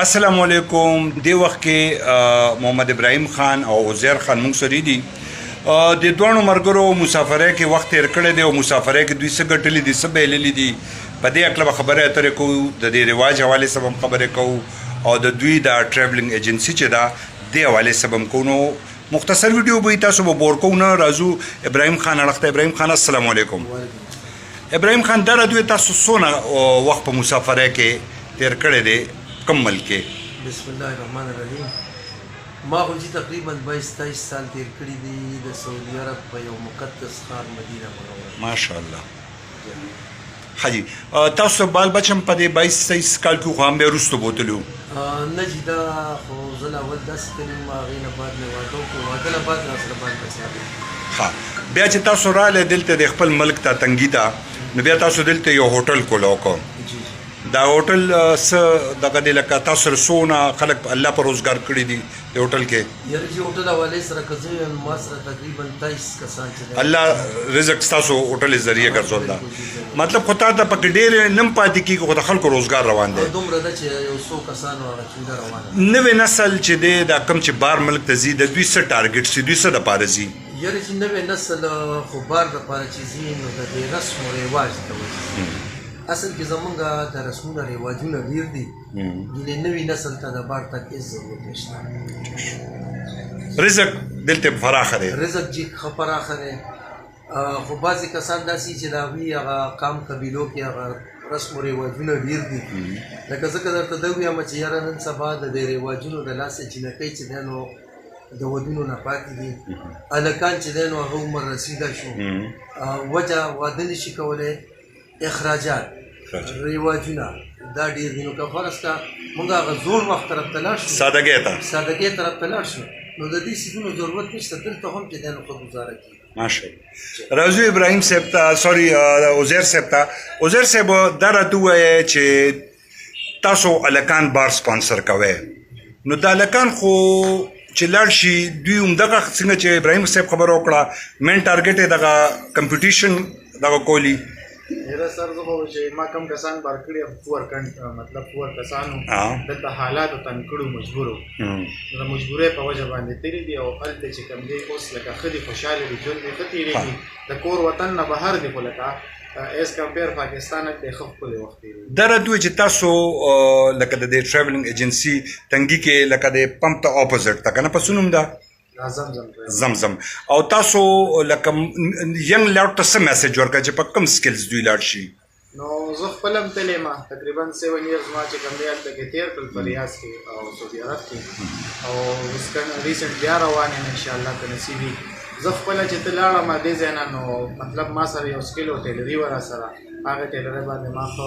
السلام علیکم. دی وخت کې محمد ابراهیم خان او عزیر خان موږ سره دي. د دوه مرګرو مسافرۍ کې وخت تیر کړی دی او مسافرۍ کې دوی څه ګټلې دي څه بایللې دي په دې اړه خبرې اترې کوو. د دې رواج حوالې سره هم خبرې کوو او د دوی د ټریولینګ ایجنسی چې ده دې حوالې سره هم کوو. نو مختصر ویډیو به تاسو به بور کوو نه. راځو ابراهیم خان اړخ ته. ابراهیم خان السلام علیکم. ابراهیم خان دا دوی تاسو څونه وخت په مسافرۍ کې تیر کړی دی کم ملک؟ بسم الله الرحمن الرحیم. ما خو چې تقریبا 22-23 سال تیر کړي دي د سعودي عرب په یو مقدس ښار مدینه منوره. ماشاءالله. حاجی تاسو بال بچم په دې 22-23 کال کې خو هم به وروسته بوتلو؟ نه چې دا خو زه لا اول داسې کلیم هغې نه بعد مې واده وکړو. واده نه بعد راسره بال بچیان. ښه بیا چې تاسو راغلی دلته د خپل ملک ته تنګي ته نو بیا تاسو دلته یو هوټل کولی وکړو. دا هوټل څه دغه دی لکه تاسو سره څونه خلک الله په روزګار کړي دي د هوټل کې؟ یاره چې هوټل حوالې سره که زه یم ما سره تقریبا 23 کسان چې الله رزق ستاسو هوټل ذریعه ګرځول ده. مطلب خو تا ته پکې ډېر نم پاتې کېږي خو د خلکو روزګار روان دی. دومره ده چې یو 100 کسانو هغه چوده روانه. نوې نسل چې دی دا کم چې بار ملک ته ځي د دوی څه ټارګېټ سي دوی څه دپاره ځي؟ یاره چې نوې نسل خو بار دپاره چې ځي نو د دې رسم و رواج ته وځي. اصل کې زمونږ د رسمونه رواجونه ډېر دي. ګینې نوي نسل ته د بار تک هېڅ ضرورت نشته. رزق دلته پراخه دی. رزق جي ښه پراخه دی. خو بعضې کسان داسې چې د هغوی هغه قام قبیلو کې هغه رسم و رواجونه ډېر دي. لکه ځکه درته دا ووایم چې یاره نن سبا د دې رواجونو د لاسه جینکۍ چې دی نو د ودونو نه پاتې دي. هلکان چې دی نو هغه عمر رسیده شو وجه واده نشي کولی. اخراجات رواجونه دا ډېر دي. نو که فرض که موږ هغه زوړ وخت طرف ته لاړ شو سادګۍ طرف ته لاړ شو نو د دې څیزونو ضرورت نشته. دلته هم چې دی نو ښه ګزاره کېږي. ماشاءالله. راځو ابراهیم صاحب ته سوري عزیر صاحب ته. عزیر صاحب دا راته ووایه چې تاسو هلکان بار سپانسر کوئ نو دا هلکان خو چې لاړ شي دوی همدغه څنګه چې ابراهیم صاحب خبره وکړه مین ټارګېټ یې دغه کمپټیشن دغه کولی. میرا سر زه به چې ما کم کسان بار کړي مطلب پور کسانو دلته حالاتو تنګ کړو مجبور وو. د مجبورۍ په وجه باندې تېرې دي او هلته چې کوم دی اوس لکه ښه دي خوشحاله دي ژوند یې ښه تېرېږي. د کور وطن نه بهر دي خو لکه ایز کمپیر پاکستان کې ښه ښکلی وخت تېرېږي. دا راته ووایي چې تاسو لکه د دې ټریولینګ ایجنسي تنګي کې لکه د پمپ ته اپوزټ ته که نه په څه نوم ده؟ زمزم. او تاسو لکه ینګ لاډ ته څه میسج ورکړه چې په کوم سکلز دوی لاړ شي؟ نو زه خپل هم تللی ما تقریبا 7 ایرز ما چې کوم دی هلته کې تېر کړل په ریاض کې او سعودي عرب کې او اوس ریسنټ بیا روان یم انشاءالله که نصیب وي. زه خپله چې ته لاړم دې ځای نه نو مطلب ما سره یو سکل و ټیلري وه راسره. هغه ټیلرۍ باندې ما ښه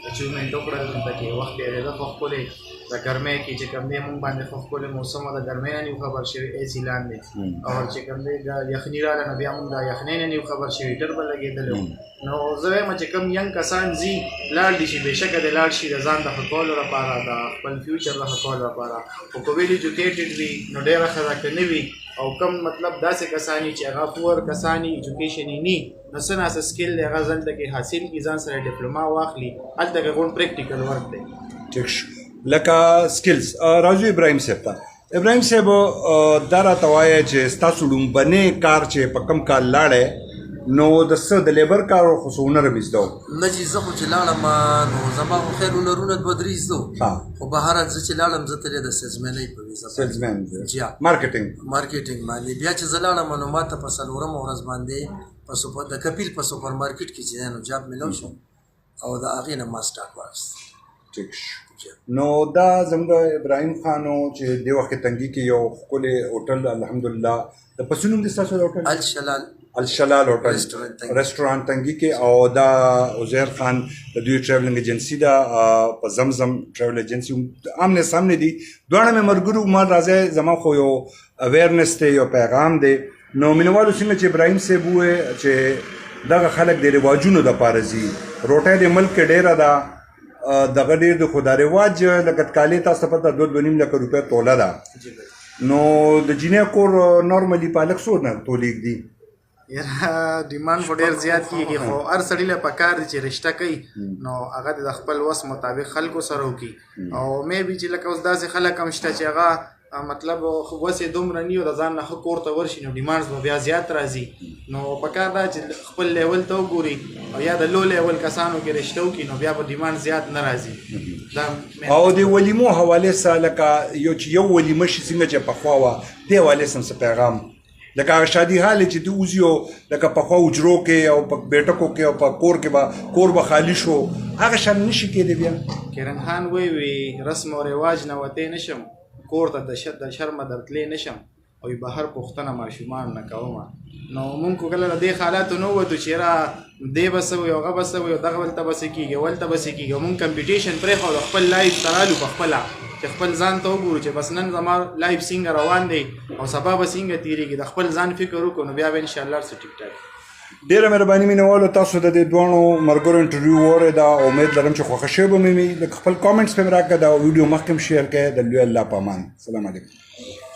اچیومنټ وکړل. دلته کې وخت تېرېده ښه ښکلی. د ګرمۍ کې چې کوم دی مونږ باندې ښه ښکلی موسم و. د ګرمۍ نه نیو خبر شوي اے سی لاندې او چې کوم دی د یخني راغله نو بیا مونږ د یخنۍ نه نیو خبر شوي هیټر به لګېدلی و. نو زه وایم چې کوم ینګ کسان ځي لاړ دي شي بېشکه دې لاړ شي د ځان د ښه کولو لپاره د خپل فیوچر د ښه کولو لپاره. خو که ویل ایجوکیټډ وي نو ډېره ښه ده. که نه وي او کم مطلب داسې کسان چې هغه پور کسان ایجوکیشن یې ني نو څه ناسه سکل دی هغه ځلته کې حاصل کړي ځان سره ډپلوما واخلي. هلته کې غون پریکټیکل ورک دی. ټیک شو لکه سکلز. راځو ابراهیم صاحب ته. ابراهیم صاحب دا راته وایه چې ستاسو لومبنی کار چې په کوم کال لاړی نو د څه د لیبر کار خو څه هنر مې زده و؟ نه چې زه خو چې لاړم نو زما خو خیر هنرونه 2-3 زده وو. خو بهرحال زه چې لاړم زه ترې د سیلزمینۍ په ویزه مارکیټینګ باندې. بیا چې زه لاړم نو ما ته په 4مه ورځ باندې د کپیل په سوپر مارکیټ کې چې دی نو جاب میلاو شو او د هغې نه ما سټاټ واخیست. ټیک شو. نو دا زموږ ابراهیم خان و چې دې وخت کې تنګي کې یو ښکلی هوټل الحمدلله د په څه نوم دی ستاسو د هوټل؟ الشلال هوټل رسټورانټ تنګي کې. او دا عزیر خان د دوی ټریولینګ ایجنسي ده په زمزم ټریول ایجنسي آمنے سامنے دي. دواړه مې ملګرو ما راځئ زما خو یو اویرنس دی یو پیغام دی. نو مینوالو څنګه چې ابراهیم صاحب ووایي چې دغه خلک د رواجونو دپاره ځي. روټۍ د ملک کې ډېره ده دغه ډېر د خو دا رواج لکه کالي تاسو ته پته 2.5 لکه روپۍ توله ده. نو د جینۍ کور نارملي په هلک څو نه تولېږدي؟ یاره ډیمانډ خو ډېر زیات کېږي خو هر سړي له پکار دي چې رشته کوي نو هغه د خپل وس مطابق خلکو سره وکړي او مې بي چې لکه اوس داسې خلک هم شته چې هغه مطلب وس یې دومره نه وي د ځان نه ښه کور ته ورشي نو ډیمانډز به بیا زیات راځي نو پکار دا چې خپل لیول ته وګوري او یا د لو لیول کسانو کې رشته وکړي نو بیا به ډیمانډ زیات نه راځي او د ولیمو حواله سره لکه یو ولیمه شي څنګه چې پخوا وه دې حوالې سم څه پیغام لکه هغه شادي حال چې د اوزیو لکه پخوا اجرو کې او په بیټکو کې او په کور کې به کور به خالی شو هغه شان نشي کېدی بیا کرن خان وی رسم او رواج نه وته نشم کور ته د شرم درتلې نشم او بهر پښتنه ماشومان نه کوم نو مونږ کله د دې حالاتو نو وته چې را دی بس یو غو بس یو دغه ولته بس کیږي ولته بس کیږي مونږ کمپټیشن پرې خو خپل لایف ترالو په خپل چې خپل ځان ته وګورو چې بس نن زما لایف څنګه روان دی او سبا به څنګه تیریږي د خپل ځان فکر وکړو نو بیا به ان شاء الله سره ټیک ټاک ډیره مهرباني مینوالو تاسو د دې دوه مرګرو انټرویو واورېده او امید لرم چې خوښه شوې به مې خپل کامنټس په راکړه دا ویډیو مخکې شیر کړئ د لوی الله په امان السلام علیکم